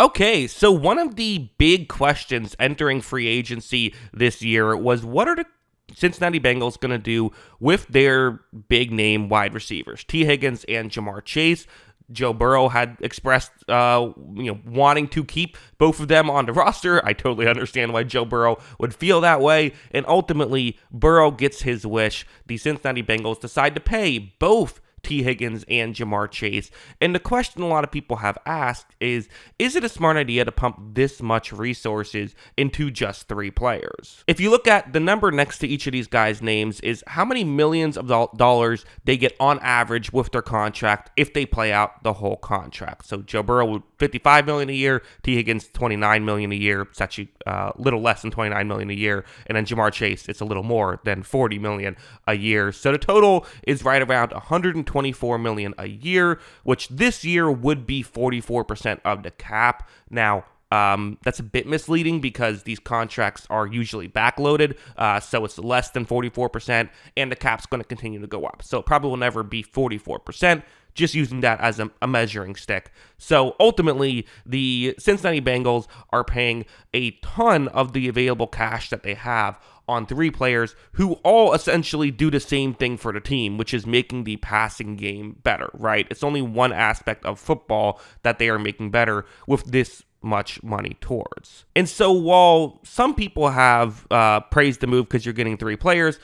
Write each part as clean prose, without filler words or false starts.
Okay, so one of the big questions entering free agency this year was what are the Cincinnati Bengals going to do with their big name wide receivers, T. Higgins and Jamar Chase? Joe Burrow had expressed, wanting to keep both of them on the roster. I totally understand why Joe Burrow would feel that way. And ultimately, Burrow gets his wish. The Cincinnati Bengals decide to pay both T. Higgins and Jamar Chase. And the question a lot of people have asked is it a smart idea to pump this much resources into just three players? If you look at the number next to each of these guys' names is how many millions of dollars they get on average with their contract if they play out the whole contract. So Joe Burrow would $55 million a year, T. Higgins $29 million a year. It's actually a little less than $29 million a year. And then Jamar Chase, it's a little more than $40 million a year. So the total is right around $124 million a year, which this year would be 44% of the cap. Now, that's a bit misleading because these contracts are usually backloaded, so it's less than 44%, and the cap's going to continue to go up. So it probably will never be 44%, just using that as a measuring stick. So ultimately, the Cincinnati Bengals are paying a ton of the available cash that they have on three players who all essentially do the same thing for the team, which is making the passing game better, right? It's only one aspect of football that they are making better with this much money towards. And so while some people have praised the move because you're getting three players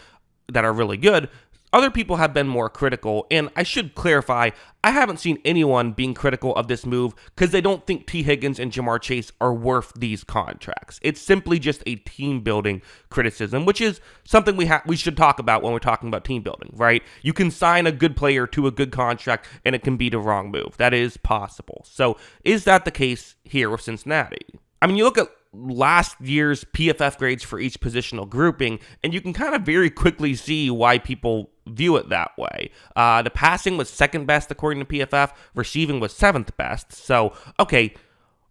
that are really good, other people have been more critical, and I should clarify, I haven't seen anyone being critical of this move because they don't think T. Higgins and Jamar Chase are worth these contracts. It's simply just a team-building criticism, which is something we should talk about when we're talking about team building, right? You can sign a good player to a good contract, and it can be the wrong move. That is possible. So is that the case here with Cincinnati? I mean, you look at last year's PFF grades for each positional grouping, and you can kind of very quickly see why people view it that way. The passing was second best according to PFF. Receiving was seventh best. So, okay,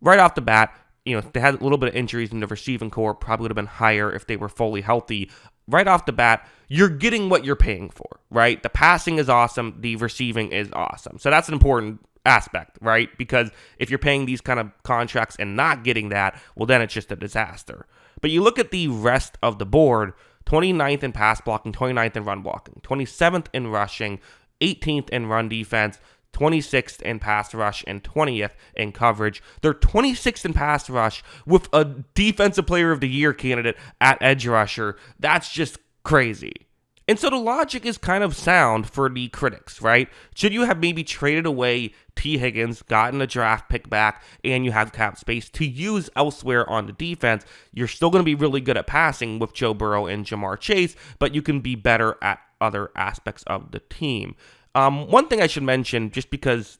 right off the bat, they had a little bit of injuries in the receiving core. Probably would have been higher if they were fully healthy. Right off the bat, you're getting what you're paying for, right? The passing is awesome. The receiving is awesome. So that's an important aspect, right? Because if you're paying these kind of contracts and not getting that, well, then it's just a disaster. But you look at the rest of the board, 29th in pass blocking, 29th in run blocking, 27th in rushing, 18th in run defense, 26th in pass rush, and 20th in coverage. They're 26th in pass rush with a defensive player of the year candidate at edge rusher. That's just crazy. And so the logic is kind of sound for the critics, right? Should you have maybe traded away T. Higgins, gotten a draft pick back, and you have cap space to use elsewhere on the defense, you're still going to be really good at passing with Joe Burrow and Jamar Chase, but you can be better at other aspects of the team. One thing I should mention, just because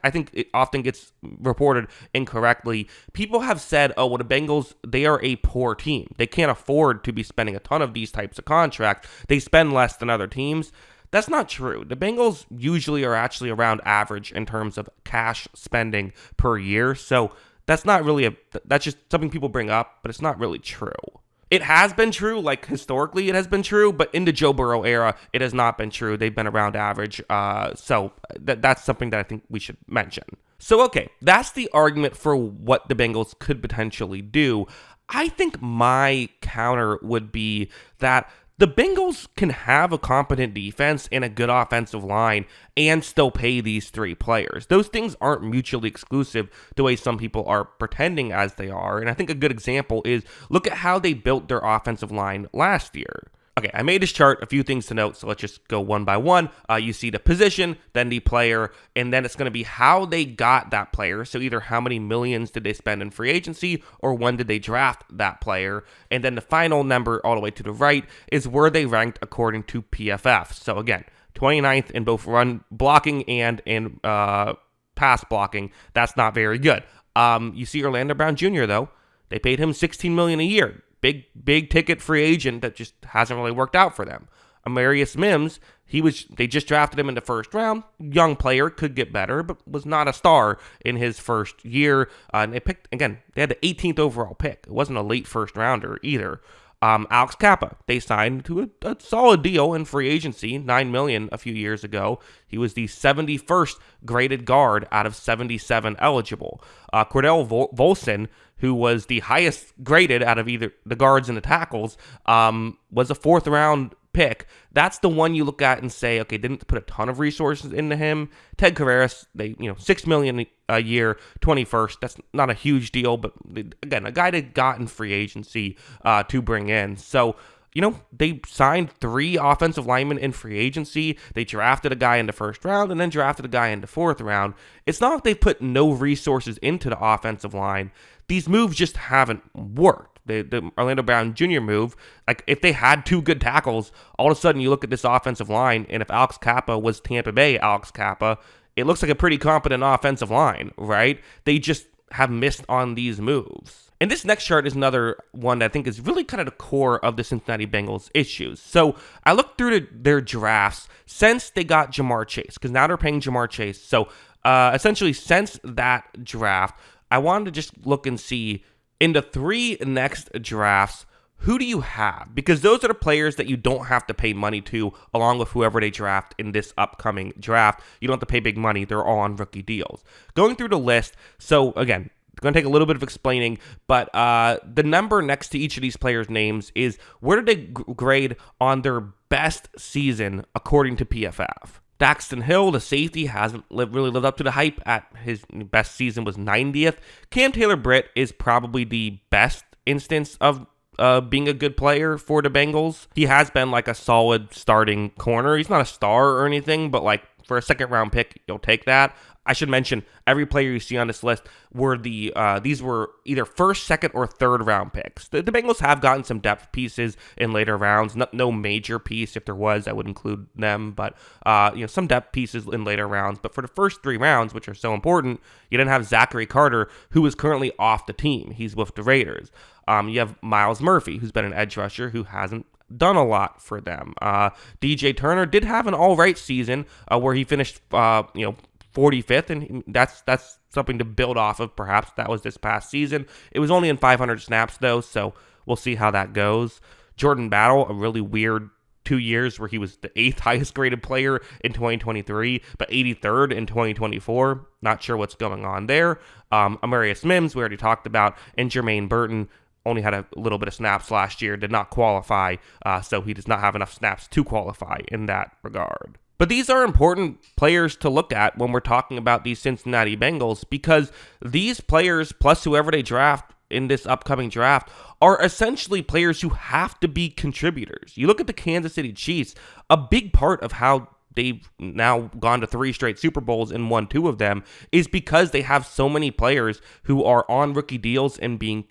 I think it often gets reported incorrectly. People have said, oh, well, the Bengals, they are a poor team. They can't afford to be spending a ton of these types of contracts. They spend less than other teams. That's not true. The Bengals usually are actually around average in terms of cash spending per year. So that's just something people bring up, but it's not really true. It has been true, like historically it has been true, but in the Joe Burrow era, it has not been true. They've been around average, so that's something that I think we should mention. So, okay, that's the argument for what the Bengals could potentially do. I think my counter would be that the Bengals can have a competent defense and a good offensive line and still pay these three players. Those things aren't mutually exclusive the way some people are pretending as they are. And I think a good example is look at how they built their offensive line last year. Okay, I made this chart, a few things to note, so let's just go one by one. You see the position, then the player, and then it's going to be how they got that player. So either how many millions did they spend in free agency, or when did they draft that player. And then the final number all the way to the right is where they ranked according to PFF. So again, 29th in both run blocking and in pass blocking. That's not very good. You see Orlando Brown Jr., though. They paid him $16 million a year. Big ticket free agent that just hasn't really worked out for them. Amarius Mims, they just drafted him in the first round. Young player, could get better, but was not a star in his first year. And they had the 18th overall pick. It wasn't a late first rounder either. Alex Kappa, they signed to a solid deal in free agency, $9 million a few years ago. He was the 71st graded guard out of 77 eligible. Cordell Volson, who was the highest graded out of either the guards and the tackles, was a fourth round pick. That's the one you look at and say, okay, didn't put a ton of resources into him. Ted Karras, they $6 million a year, 21st. That's not a huge deal, but again, a guy that got in free agency to bring in. So they signed 3 offensive linemen in free agency. They drafted a guy in the first round and then drafted a guy in the fourth round. It's not like they put no resources into the offensive line. These moves just haven't worked. The Orlando Brown Jr. move, like if they had 2 good tackles, all of a sudden you look at this offensive line, and if Alex Kappa was Tampa Bay Alex Kappa, it looks like a pretty competent offensive line, right? They just have missed on these moves. And this next chart is another one that I think is really kind of the core of the Cincinnati Bengals issues. So I looked through their drafts since they got Ja'Marr Chase, because now they're paying Ja'Marr Chase. So essentially since that draft, I wanted to just look and see in the 3 next drafts, who do you have? Because those are the players that you don't have to pay money to, along with whoever they draft in this upcoming draft. You don't have to pay big money. They're all on rookie deals. Going through the list, so again, going to take a little bit of explaining, but the number next to each of these players' names is where did they grade on their best season according to PFF. Daxton Hill, the safety, hasn't really lived up to the hype. At his best season was 90th. Cam Taylor-Britt is probably the best instance of being a good player for the Bengals. He has been like a solid starting corner. He's not a star or anything, but like for a second round pick, you'll take that. I should mention every player you see on this list were these were either first, second, or third round picks. The Bengals have gotten some depth pieces in later rounds. No major piece. If there was, I would include them. But some depth pieces in later rounds. But for the first 3 rounds, which are so important, you didn't have Zachary Carter, who is currently off the team. He's with the Raiders. You have Miles Murphy, who's been an edge rusher who hasn't done a lot for them. DJ Turner did have an all right season where he finished 45th, and that's something to build off of. Perhaps that was this past season. It was only in 500 snaps though, so we'll see how that goes. Jordan Battle, a really weird 2 years where he was the 8th highest graded player in 2023, but 83rd in 2024. Not sure what's going on there. Amarius Mims, we already talked about, and Jermaine Burton only had a little bit of snaps last year, did not qualify, so he does not have enough snaps to qualify in that regard. But these are important players to look at when we're talking about these Cincinnati Bengals, because these players, plus whoever they draft in this upcoming draft, are essentially players who have to be contributors. You look at the Kansas City Chiefs, a big part of how they've now gone to 3 straight Super Bowls and won 2 of them is because they have so many players who are on rookie deals and being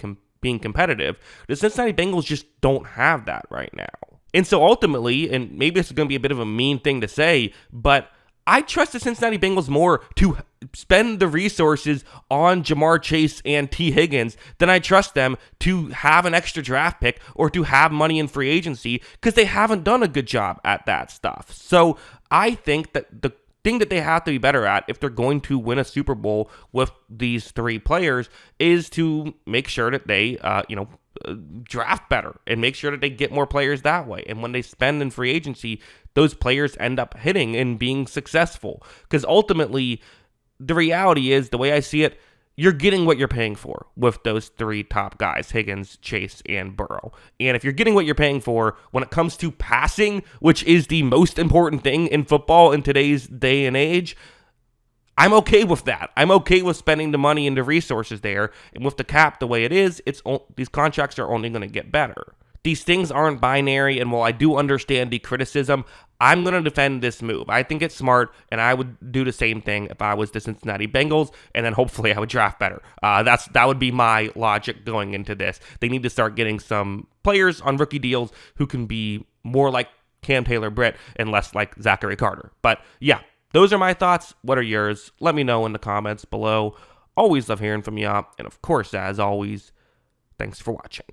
competitive. The Cincinnati Bengals just don't have that right now. And so ultimately, and maybe this is going to be a bit of a mean thing to say, but I trust the Cincinnati Bengals more to spend the resources on Ja'Marr Chase and Tee Higgins than I trust them to have an extra draft pick or to have money in free agency, because they haven't done a good job at that stuff. So I think that the thing that they have to be better at if they're going to win a Super Bowl with these 3 players is to make sure that they, draft better and make sure that they get more players that way. And when they spend in free agency, those players end up hitting and being successful. Because ultimately, the reality is, the way I see it, you're getting what you're paying for with those 3 top guys, Higgins, Chase, and Burrow. And if you're getting what you're paying for when it comes to passing, which is the most important thing in football in today's day and age, I'm okay with that. I'm okay with spending the money and the resources there. And with the cap the way it is, these contracts are only going to get better. These things aren't binary, and while I do understand the criticism, I'm going to defend this move. I think it's smart, and I would do the same thing if I was the Cincinnati Bengals, and then hopefully I would draft better. That would be my logic going into this. They need to start getting some players on rookie deals who can be more like Cam Taylor-Britt and less like Zachary Carter. But yeah, those are my thoughts. What are yours? Let me know in the comments below. Always love hearing from you. And of course, as always, thanks for watching.